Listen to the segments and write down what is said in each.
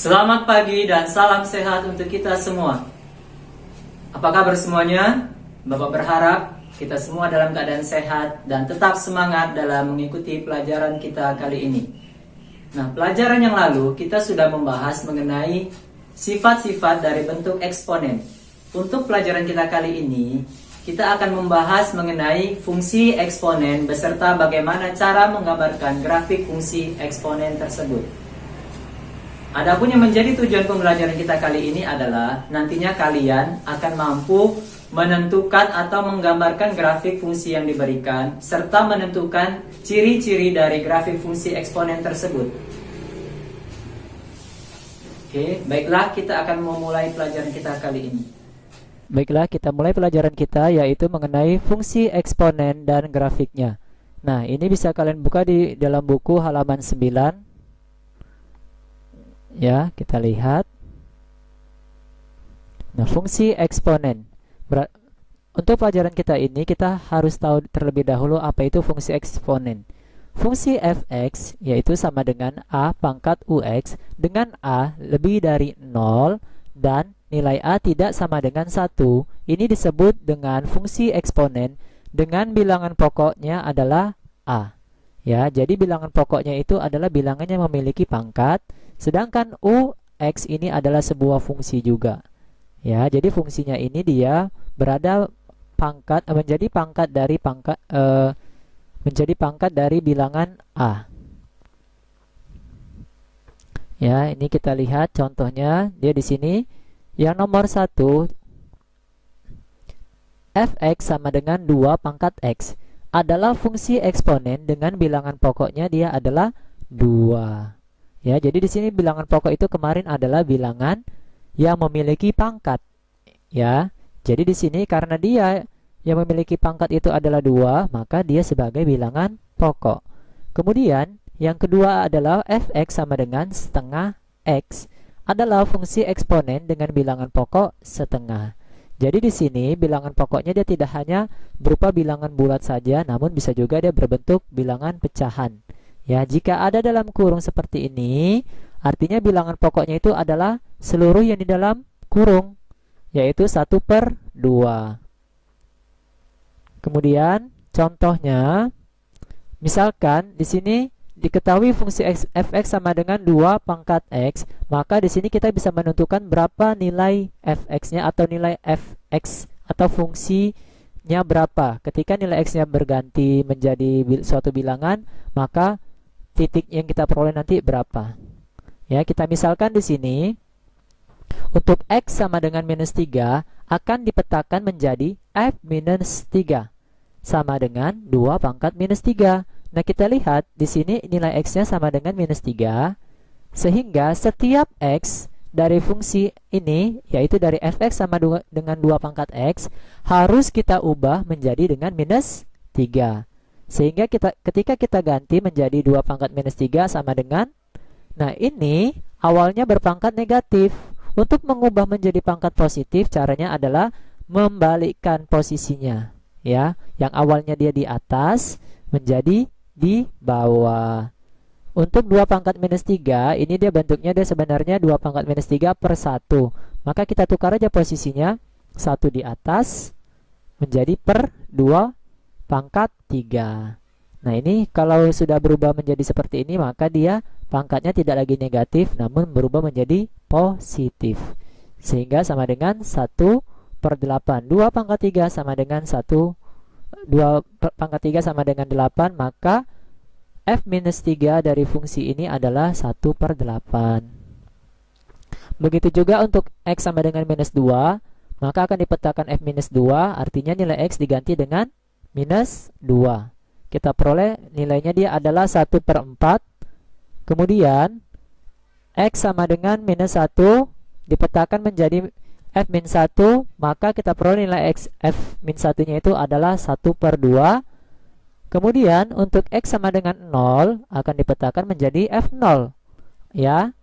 Selamat pagi dan salam sehat untuk kita semua. Apa kabar semuanya? Bapak berharap kita semua dalam keadaan sehat dan tetap semangat dalam mengikuti pelajaran kita kali ini. Nah, pelajaran yang lalu kita sudah membahas mengenai sifat-sifat dari bentuk eksponen. Untuk pelajaran kita kali ini, kita akan membahas mengenai fungsi eksponen beserta bagaimana cara menggambarkan grafik fungsi eksponen tersebut. Adapun yang menjadi tujuan pembelajaran kita kali ini adalah nantinya kalian akan mampu menentukan atau menggambarkan grafik fungsi yang diberikan serta menentukan ciri-ciri dari grafik fungsi eksponen tersebut. Oke, baiklah kita akan memulai pelajaran kita kali ini. Baiklah, kita mulai pelajaran kita yaitu mengenai fungsi eksponen dan grafiknya. Nah, ini bisa kalian buka di dalam buku halaman 9. Ya, kita lihat. Nah, fungsi eksponen. Untuk pelajaran kita ini, kita harus tahu terlebih dahulu apa itu fungsi eksponen. Fungsi fx yaitu sama dengan a pangkat ux dengan a lebih dari 0 dan nilai a tidak sama dengan 1. Ini disebut dengan fungsi eksponen dengan bilangan pokoknya adalah a. Ya, jadi bilangan pokoknya itu adalah bilangan yang memiliki pangkat. Sedangkan ux ini adalah sebuah fungsi juga. Ya, jadi fungsinya ini dia berada menjadi pangkat dari bilangan a. Ya, ini kita lihat contohnya dia di sini. Yang nomor 1 fx sama dengan 2 pangkat x adalah fungsi eksponen dengan bilangan pokoknya dia adalah 2. Ya, jadi di sini bilangan pokok itu kemarin adalah bilangan yang memiliki pangkat. Ya, jadi di sini karena dia yang memiliki pangkat itu adalah 2, maka dia sebagai bilangan pokok. Kemudian yang kedua adalah fx sama dengan setengah x adalah fungsi eksponen dengan bilangan pokok setengah. Jadi di sini bilangan pokoknya dia tidak hanya berupa bilangan bulat saja, namun bisa juga dia berbentuk bilangan pecahan. Ya, jika ada dalam kurung seperti ini, artinya bilangan pokoknya itu adalah seluruh yang di dalam kurung, yaitu 1/2. Kemudian, contohnya, misalkan di sini diketahui fungsi fx sama dengan 2 pangkat x, maka di sini kita bisa menentukan berapa nilai fx-nya atau nilai fx atau fungsinya berapa. Ketika nilai x-nya berganti menjadi suatu bilangan, maka titik yang kita peroleh nanti berapa. Ya, kita misalkan di sini untuk x sama dengan -3 akan dipetakan menjadi f-3 sama dengan 2 pangkat -3. Nah, kita lihat di sini nilai x-nya sama dengan -3, sehingga setiap x dari fungsi ini, yaitu dari fx sama dengan 2 pangkat x, harus kita ubah menjadi dengan -3. Sehingga ketika kita ganti menjadi 2 pangkat -3 sama dengan, nah ini awalnya berpangkat negatif. Untuk mengubah menjadi pangkat positif, caranya adalah membalikkan posisinya. Ya, yang awalnya dia di atas menjadi di bawah. Untuk 2 pangkat -3, ini dia bentuknya dia sebenarnya 2 pangkat -3/1. Maka kita tukar aja posisinya, 1 di atas menjadi per 2 pangkat 3. Nah, ini kalau sudah berubah menjadi seperti ini, maka dia pangkatnya tidak lagi negatif namun berubah menjadi positif, sehingga sama dengan 1/8. 2 pangkat 3 sama dengan 2 pangkat 3 sama dengan 8, maka f-3 dari fungsi ini adalah 1/8. Begitu juga untuk x sama dengan -2, maka akan dipetakan f-2, artinya nilai x diganti dengan -2. Kita peroleh nilainya dia adalah 1/4. Kemudian x sama dengan -1 dipetakan menjadi f-1, maka kita peroleh nilai x f-1 nya itu adalah 1/2. Kemudian untuk x sama dengan 0 akan dipetakan menjadi f0. Ya,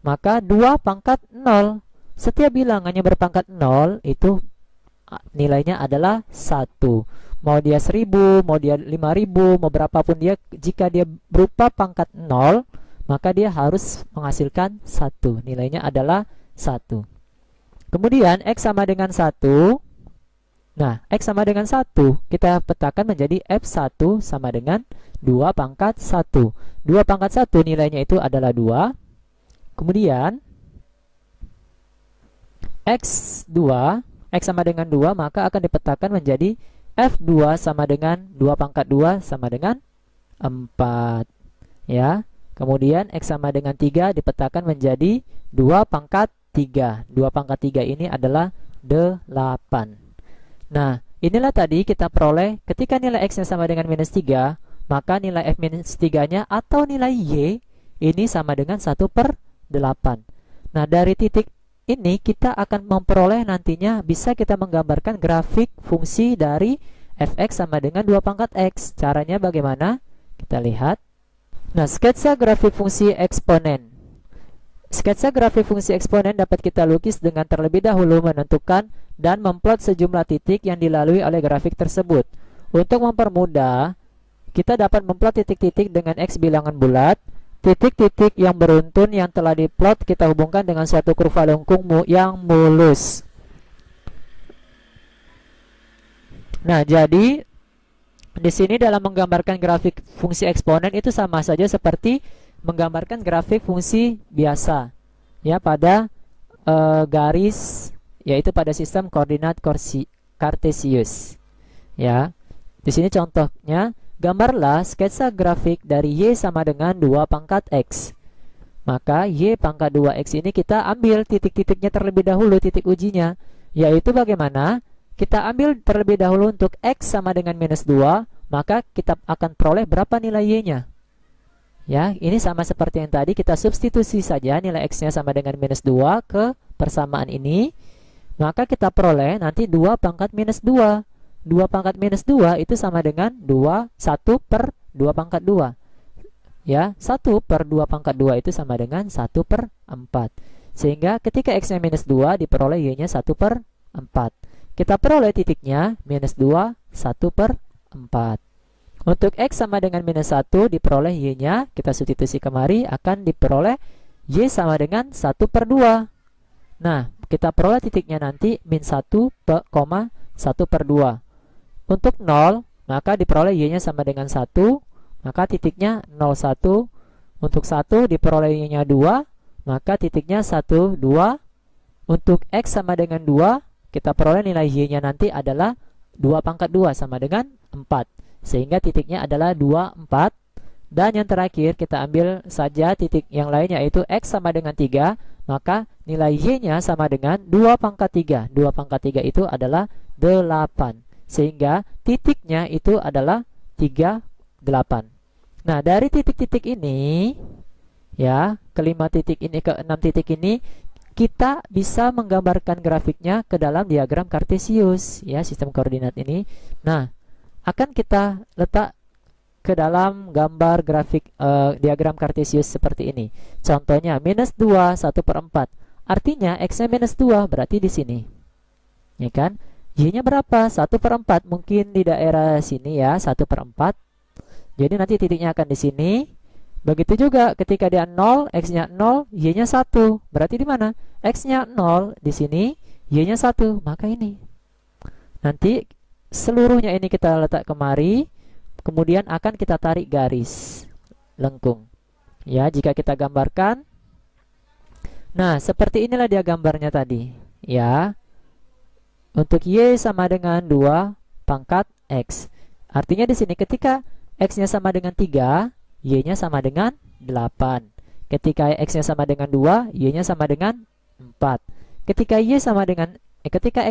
maka 2 pangkat 0. Setiap bilangan yang berpangkat 0 itu nilainya adalah 1. Mau dia 1000, mau dia 5000, mau berapapun dia, jika dia berupa pangkat 0, maka dia harus menghasilkan 1. Nilainya adalah 1. Kemudian X sama dengan 1. Nah, X sama dengan 1, kita petakan menjadi F1 sama dengan 2 pangkat 1. 2 pangkat 1 nilainya itu adalah 2. Kemudian X2, X sama dengan 2, maka akan dipetakan menjadi F2 sama dengan 2 pangkat 2 sama dengan 4. Ya. Kemudian X sama dengan 3 dipetakan menjadi 2 pangkat 3. 2 pangkat 3 ini adalah 8. Nah, inilah tadi kita peroleh ketika nilai X-nya sama dengan minus 3, maka nilai F minus 3-nya atau nilai Y ini sama dengan 1/8. Nah, dari titik ini kita akan memperoleh nantinya bisa kita menggambarkan grafik fungsi dari Fx sama dengan 2 pangkat X. Caranya bagaimana? Kita lihat. Nah, sketsa grafik fungsi eksponen. Sketsa grafik fungsi eksponen dapat kita lukis dengan terlebih dahulu menentukan dan memplot sejumlah titik yang dilalui oleh grafik tersebut. Untuk mempermudah, kita dapat memplot titik-titik dengan X bilangan bulat. Titik-titik yang beruntun yang telah diplot kita hubungkan dengan suatu kurva lengkung yang mulus. Nah, jadi di sini dalam menggambarkan grafik fungsi eksponen itu sama saja seperti menggambarkan grafik fungsi biasa ya pada garis, yaitu pada sistem koordinat kartesius. Ya. Di sini contohnya, gambarlah sketsa grafik dari Y sama dengan 2 pangkat X. Maka Y pangkat 2X ini kita ambil titik-titiknya terlebih dahulu, titik ujinya, yaitu bagaimana? Kita ambil terlebih dahulu untuk X sama dengan minus 2, maka kita akan peroleh berapa nilai Y-nya. Ya, ini sama seperti yang tadi, kita substitusi saja nilai X-nya sama dengan minus 2 ke persamaan ini. Maka kita peroleh nanti 2 pangkat minus 2. 2 pangkat minus 2 itu sama dengan 1/2 pangkat 2. Ya, 1/2 pangkat 2 itu sama dengan 1/4. Sehingga ketika X-nya minus 2 diperoleh Y-nya 1/4. Kita peroleh titiknya minus 2, 1/4. Untuk X sama dengan minus 1 diperoleh Y-nya, kita substitusi kemari, akan diperoleh Y sama dengan 1/2. Nah, kita peroleh titiknya nanti min 1,1/2. Untuk 0, maka diperoleh Y-nya sama dengan 1, maka titiknya 0,1. Untuk 1 diperoleh Y-nya 2, maka titiknya 1, 2. Untuk X sama dengan 2, kita peroleh nilai Y-nya nanti adalah 2 pangkat 2 sama dengan 4. Sehingga titiknya adalah 2, 4. Dan yang terakhir kita ambil saja titik yang lainnya, yaitu X sama dengan 3, maka nilai Y-nya sama dengan 2 pangkat 3. 2 pangkat 3 itu adalah 8. Sehingga titiknya itu adalah 3, 8. Nah, dari titik-titik ini, ya, kelima titik ini, ke 6 titik ini, kita bisa menggambarkan grafiknya ke dalam diagram kartesius, ya, sistem koordinat ini. Nah, akan kita letak ke dalam gambar grafik diagram kartesius seperti ini. Contohnya minus 2, 1/4. Artinya X-nya minus 2, berarti di sini. Ya kan? Y-nya berapa? 1/4. Mungkin di daerah sini ya, 1/4. Jadi nanti titiknya akan di sini. Begitu juga ketika dia 0, X-nya 0, Y-nya 1. Berarti di mana? X-nya 0 di sini, Y-nya 1. Maka ini. Nanti seluruhnya ini kita letak kemari. Kemudian akan kita tarik garis lengkung. Ya, jika kita gambarkan. Nah, seperti inilah dia gambarnya tadi. Ya. Untuk Y sama dengan 2 pangkat X. Artinya di sini ketika X-nya sama dengan 3, Y-nya sama dengan 8. Ketika X-nya sama dengan 2, Y-nya sama dengan 4. Ketika X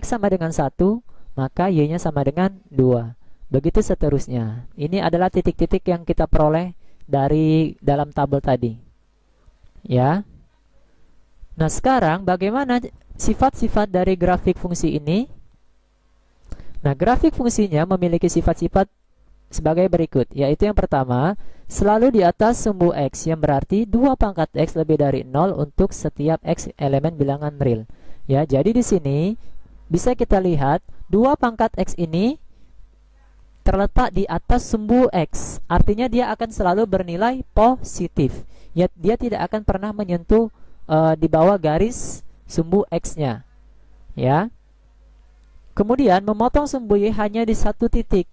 sama dengan 1, maka Y-nya sama dengan 2. Begitu seterusnya. Ini adalah titik-titik yang kita peroleh dari dalam tabel tadi. Ya. Nah, sekarang bagaimana sifat-sifat dari grafik fungsi ini? Nah, grafik fungsinya memiliki sifat-sifat sebagai berikut, yaitu yang pertama, selalu di atas sumbu X, yang berarti 2 pangkat X lebih dari 0 untuk setiap X elemen bilangan real. Ya, jadi di sini bisa kita lihat 2 pangkat X ini terletak di atas sumbu X. Artinya dia akan selalu bernilai positif. Ya, dia tidak akan pernah menyentuh di bawah garis sumbu X-nya. Ya. Kemudian memotong sumbu Y hanya di satu titik,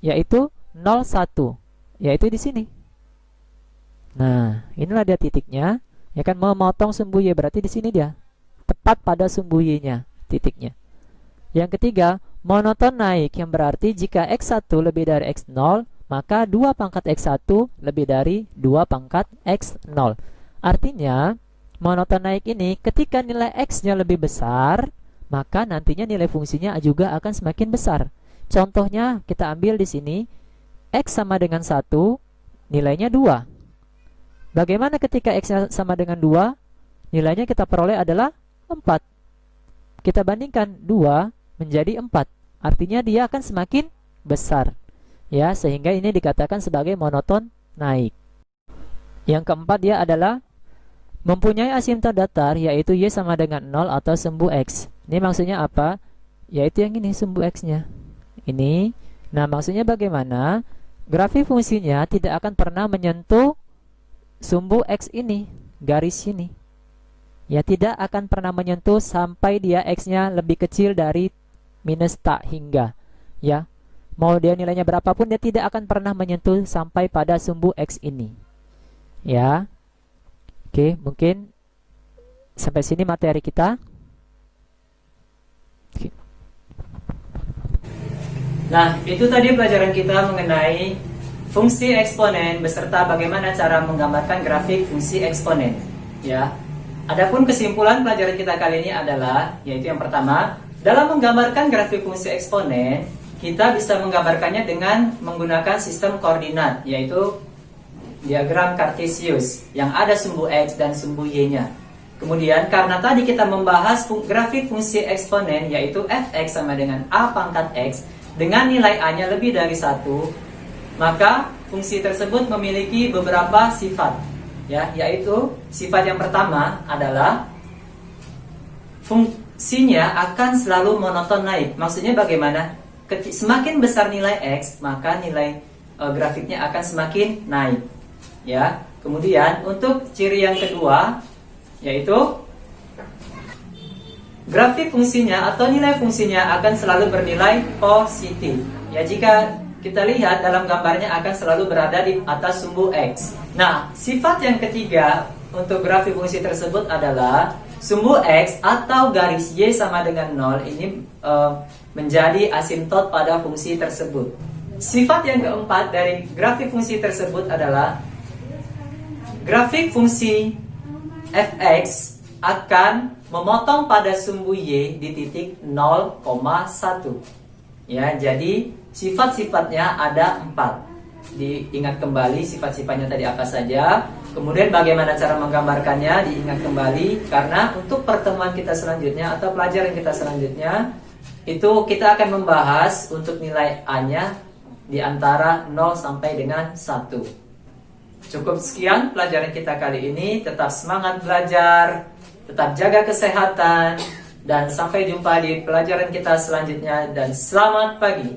yaitu 0,1, yaitu di sini. Nah, inilah dia titiknya. Ya kan, memotong sumbu Y berarti di sini dia. Tepat pada sumbu Y-nya, titiknya. Yang ketiga, monoton naik, yang berarti jika X1 lebih dari X0, maka 2 pangkat X1 lebih dari 2 pangkat X0. Artinya, monoton naik ini ketika nilai X-nya lebih besar, maka nantinya nilai fungsinya juga akan semakin besar. Contohnya, kita ambil di sini, X sama dengan 1, nilainya 2. Bagaimana ketika X-nya sama dengan 2? Nilainya kita peroleh adalah 4. Kita bandingkan 2 menjadi 4. Artinya dia akan semakin besar. Ya, sehingga ini dikatakan sebagai monoton naik. Yang keempat dia adalah mempunyai asimtot datar, yaitu Y sama dengan 0 atau sumbu X. Ini maksudnya apa? Yaitu yang ini, sumbu X-nya. Ini. Nah, maksudnya bagaimana? Grafik fungsinya tidak akan pernah menyentuh sumbu X ini, garis ini. Ya, tidak akan pernah menyentuh sampai dia X-nya lebih kecil dari minus tak hingga. Ya, mau dia nilainya berapapun, dia tidak akan pernah menyentuh sampai pada sumbu X ini. Ya. Oke, mungkin sampai sini materi kita. Oke. Nah, itu tadi pelajaran kita mengenai fungsi eksponen beserta bagaimana cara menggambarkan grafik fungsi eksponen. Ya. Adapun kesimpulan pelajaran kita kali ini adalah, yaitu yang pertama, dalam menggambarkan grafik fungsi eksponen, kita bisa menggambarkannya dengan menggunakan sistem koordinat, yaitu diagram Cartesius yang ada sumbu X dan sumbu Y-nya. Kemudian karena tadi kita membahas grafik fungsi eksponen, yaitu fx sama dengan a pangkat x dengan nilai a-nya lebih dari 1, maka fungsi tersebut memiliki beberapa sifat, ya, yaitu sifat yang pertama adalah fungsinya akan selalu monoton naik. Maksudnya bagaimana? Semakin besar nilai x, maka nilai grafiknya akan semakin naik. Ya, kemudian untuk ciri yang kedua, yaitu grafik fungsinya atau nilai fungsinya akan selalu bernilai positif. Ya, jika kita lihat dalam gambarnya akan selalu berada di atas sumbu X. Nah, sifat yang ketiga untuk grafik fungsi tersebut adalah sumbu X atau garis Y sama dengan 0 ini menjadi asimtot pada fungsi tersebut. Sifat yang keempat dari grafik fungsi tersebut adalah grafik fungsi fx akan memotong pada sumbu y di titik 0,1. Ya, jadi sifat-sifatnya ada 4. Diingat kembali sifat-sifatnya tadi apa saja. Kemudian bagaimana cara menggambarkannya diingat kembali, karena untuk pertemuan kita selanjutnya atau pelajaran kita selanjutnya itu kita akan membahas untuk nilai A-nya di antara 0 sampai dengan 1. Cukup sekian pelajaran kita kali ini. Tetap semangat belajar, tetap jaga kesehatan, dan sampai jumpa di pelajaran kita selanjutnya. Dan selamat pagi.